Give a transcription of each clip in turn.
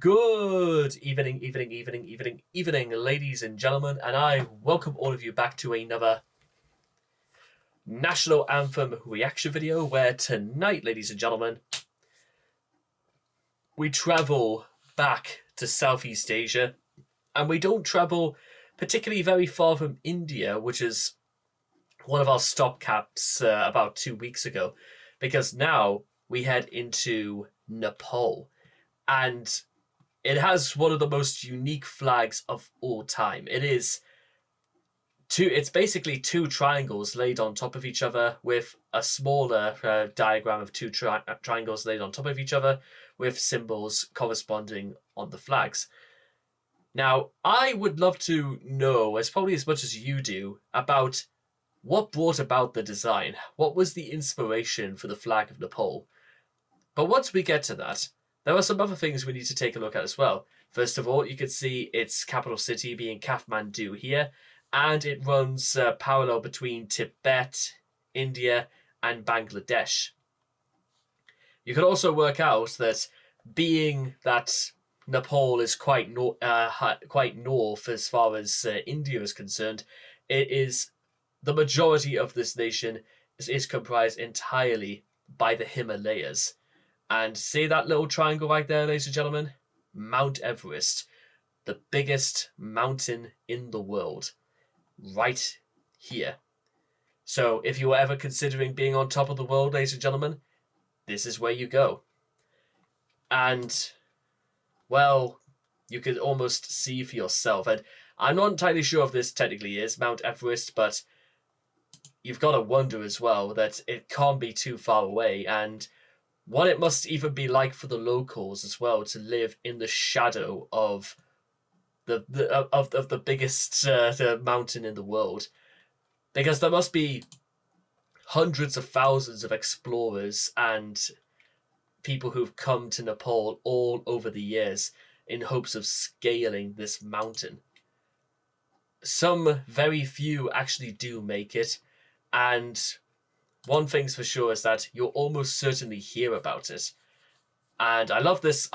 Good evening, ladies and gentlemen, and I welcome all of you back to another National Anthem reaction video, where tonight, ladies and gentlemen, we travel back to Southeast Asia, and we don't travel particularly very far from India, which is one of our stopgaps about 2 weeks ago, because now we head into Nepal, and it has one of the most unique flags of all time. It's basically two triangles laid on top of each other with a smaller diagram of two triangles laid on top of each other with symbols corresponding on the flags. Now, I would love to know, as probably as much as you do, about what brought about the design. What was the inspiration for the flag of Nepal? But once we get to that, there are some other things we need to take a look at as well. First of all, you can see its capital city being Kathmandu here, and it runs parallel between Tibet, India, and Bangladesh. You can also work out that being that Nepal is quite north as far as India is concerned, the majority of this nation is comprised entirely by the Himalayas. And see that little triangle right there, ladies and gentlemen? Mount Everest, the biggest mountain in the world, right here. So if you were ever considering being on top of the world, ladies and gentlemen, this is where you go. And, well, you could almost see for yourself. And I'm not entirely sure if this technically is Mount Everest, but you've got to wonder as well that it can't be too far away, and what it must even be like for the locals as well to live in the shadow of the biggest mountain in the world, because there must be hundreds of thousands of explorers and people who've come to Nepal all over the years in hopes of scaling this mountain. Some very few actually do make it, and one thing's for sure is that you'll almost certainly hear about it. And I love this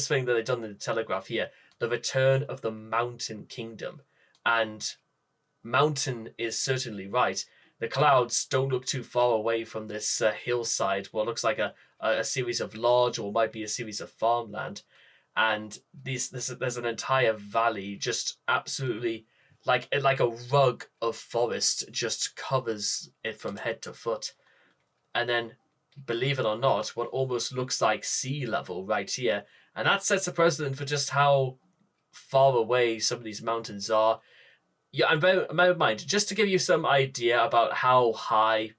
thing that they've done in the Telegraph here, the return of the Mountain Kingdom. And mountain is certainly right. The clouds don't look too far away from this hillside, what looks like a series of large, or might be a series of farmland. And there's an entire valley just absolutely like a rug of forest just covers it from head to foot. And then, believe it or not, what almost looks like sea level right here. And that sets a precedent for just how far away some of these mountains are. Yeah, bear in mind, just to give you some idea about how high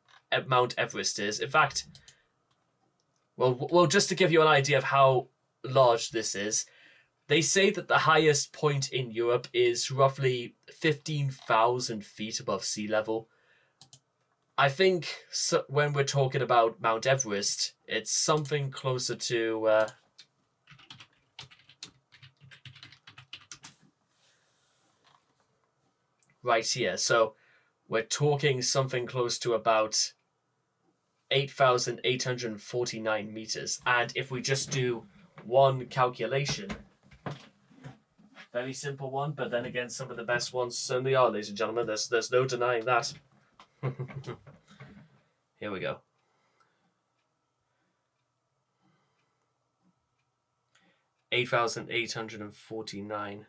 Mount Everest is. In fact, well, just to give you an idea of how large this is, they say that the highest point in Europe is roughly 15,000 feet above sea level. I think when we're talking about Mount Everest, it's something closer to right here. So we're talking something close to about 8,849 meters. And if we just do one calculation, very simple one, but then again, some of the best ones certainly are, ladies and gentlemen. There's no denying that. Here we go. 8,849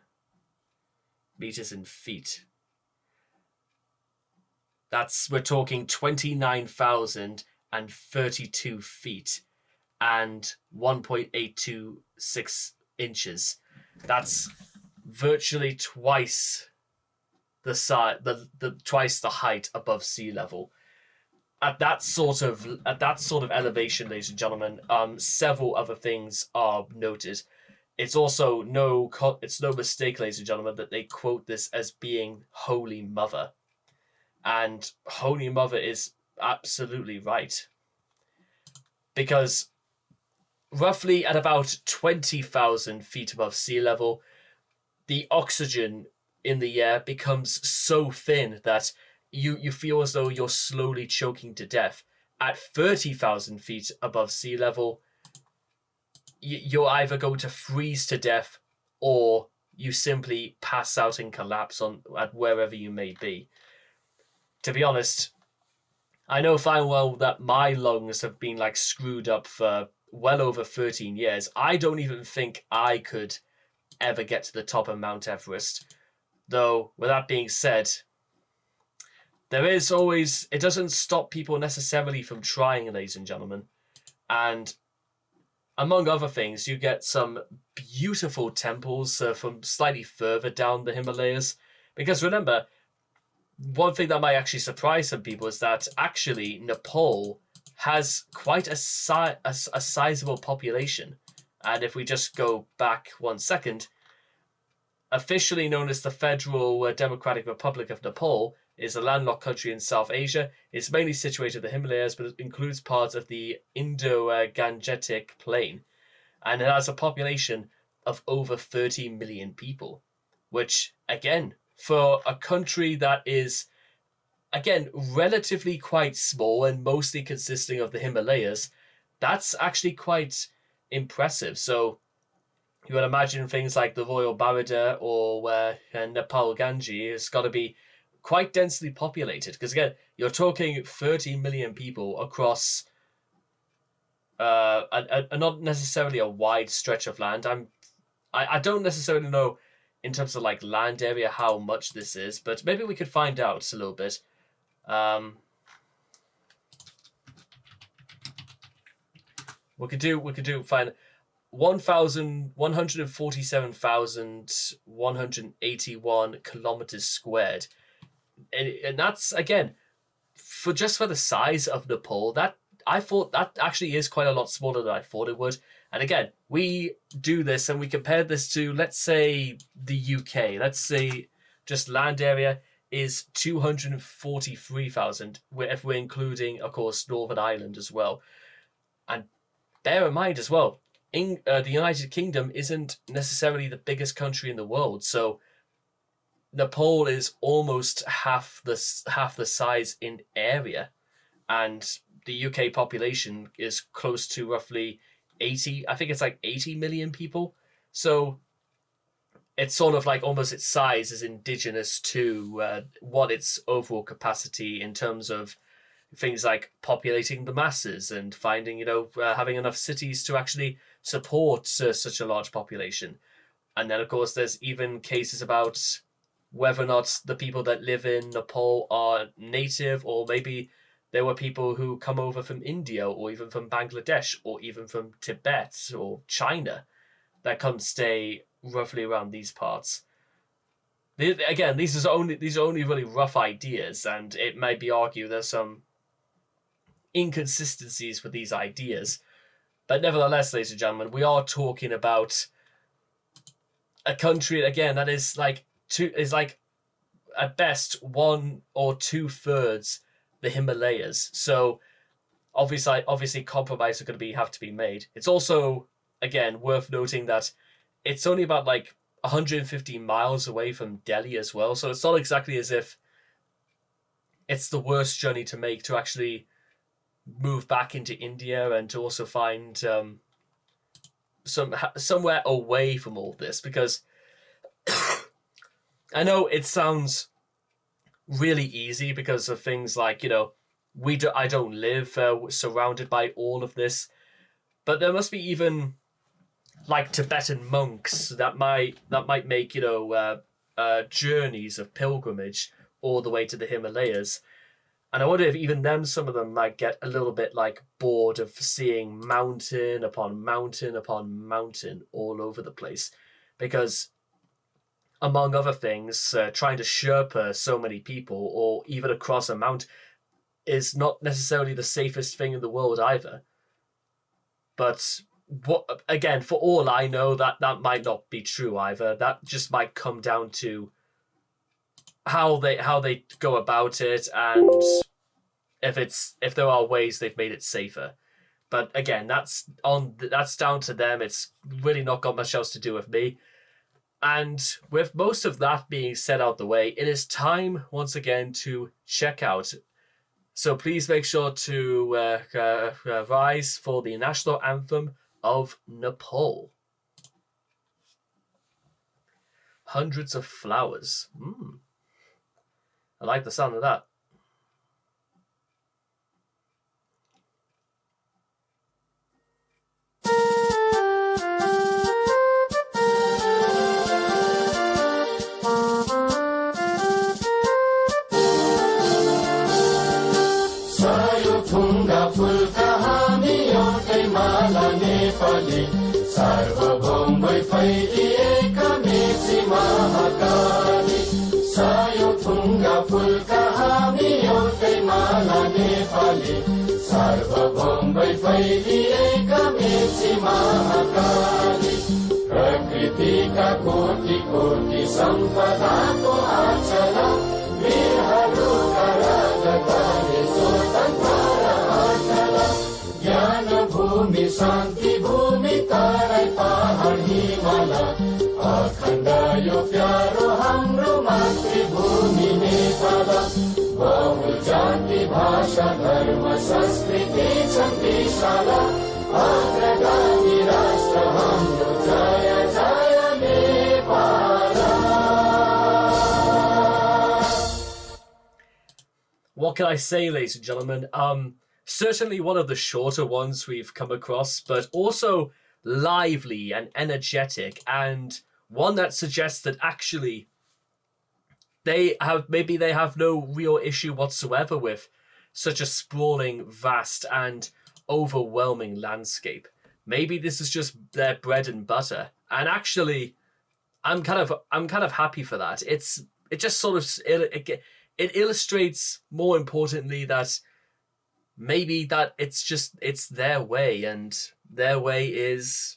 meters in feet. We're talking 29,032 feet and 1.826 inches. That's virtually twice twice the height above sea level. At that sort of elevation, ladies and gentlemen, several other things are noted. It's also it's no mistake, ladies and gentlemen, that they quote this as being Holy Mother, and Holy Mother is absolutely right, because roughly at about 20,000 feet above sea level, the oxygen in the air becomes so thin that you feel as though you're slowly choking to death. At 30,000 feet above sea level, you're either going to freeze to death or you simply pass out and collapse at wherever you may be. To be honest, I know fine well that my lungs have been like screwed up for well over 13 years. I don't even think I could ever get to the top of Mount Everest. Though, with that being said, there is always, it doesn't stop people necessarily from trying, ladies and gentlemen. And among other things, you get some beautiful temples from slightly further down the Himalayas. Because remember, one thing that might actually surprise some people is that actually Nepal has quite a sizable population. And if we just go back 1 second, officially known as the Federal Democratic Republic of Nepal, is a landlocked country in South Asia. It's mainly situated in the Himalayas, but it includes parts of the Indo-Gangetic Plain. And it has a population of over 30 million people, which, again, for a country that is, again, relatively quite small and mostly consisting of the Himalayas, that's actually quite impressive. So you would imagine things like the Royal Barada or Nepal Ganges has got to be quite densely populated. Because again, you're talking 30 million people across not necessarily a wide stretch of land. I don't necessarily know in terms of like land area how much this is, but maybe we could find out a little bit. We could find 147,181 kilometers squared, and that's again for the size of Nepal. That I thought that actually is quite a lot smaller than I thought it would. And again, we do this and we compare this to, let's say, the UK. Let's say just land area is 243,000, if we're including, of course, Northern Ireland as well. And bear in mind as well, the United Kingdom isn't necessarily the biggest country in the world. So Nepal is almost half the size in area. And the UK population is close to roughly 80, I think it's like 80 million people. So it's sort of like almost its size is indigenous to what its overall capacity in terms of things like populating the masses and finding, having enough cities to actually support such a large population. And then, of course, there's even cases about whether or not the people that live in Nepal are native, or maybe there were people who come over from India or even from Bangladesh or even from Tibet or China that come stay roughly around these parts. Again, these are only really rough ideas, and it might be argued there's some inconsistencies with these ideas. But nevertheless, ladies and gentlemen, we are talking about a country again that is like at best 1 or 2/3 the Himalayas. So obviously compromises are going to have to be made. It's also, again, worth noting that it's only about like 150 miles away from Delhi as well. So it's not exactly as if it's the worst journey to make to actually move back into India and to also find somewhere away from all this, because I know it sounds really easy because of things like, I don't live surrounded by all of this, but there must be even like Tibetan monks that might make journeys of pilgrimage all the way to the Himalayas. And I wonder if even some of them might get a little bit like bored of seeing mountain upon mountain upon mountain all over the place, because among other things, trying to Sherpa so many people or even across a mountain is not necessarily the safest thing in the world either. But again, for all I know, that might not be true either. That just might come down to how they go about it, and if there are ways they've made it safer. But again, that's down to them. It's really not got much else to do with me. And with most of that being said out the way, it is time once again to check out. So please make sure to rise for the national anthem of Nepal. Hundreds of flowers. I like the sound of that. Sayaun Thunga Phulka हामी एउटै माला नेपाली सार्वभौम भई फैलिएका Mechi Mahakali Sayaun Thunga Phulka हामी एउटै माला नेपाली सार्वभौम भई फैलिएका मेची महाकाली प्रकृतिका कोटि कोटि सम्पदाको आचल वीरहरूका राजधानी स्वतन्त्र अचल ज्ञान भूमि शान्ति भूमि तराई पहाड हिमाल अखण्ड यो प्यारो हाम्रो मातृभूमि नेपाल बहुल जाति भाषा धर्म संस्कृति छन् विशाल अग्रगामी राष्ट्र हाम्रो जय जय Nepal. What can I say, ladies and gentlemen? Certainly one of the shorter ones we've come across, but also lively and energetic, and one that suggests that actually they have no real issue whatsoever with such a sprawling, vast, and overwhelming landscape. Maybe this is just their bread and butter, and actually, I'm kind of happy for that. It just sort of it illustrates, more importantly, that maybe that it's their way, and their way is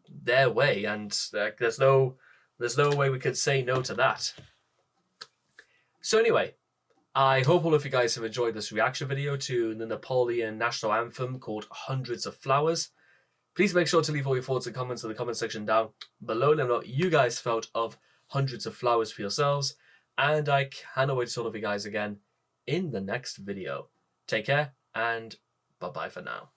their way, and there's no way we could say no to that. So anyway, I hope all of you guys have enjoyed this reaction video to the Nepalian national anthem called Hundreds of Flowers. Please make sure to leave all your thoughts and comments in the comment section down below. Let me know what you guys felt of Hundreds of Flowers for yourselves. And I cannot wait to talk to you guys again in the next video. Take care, and bye-bye for now.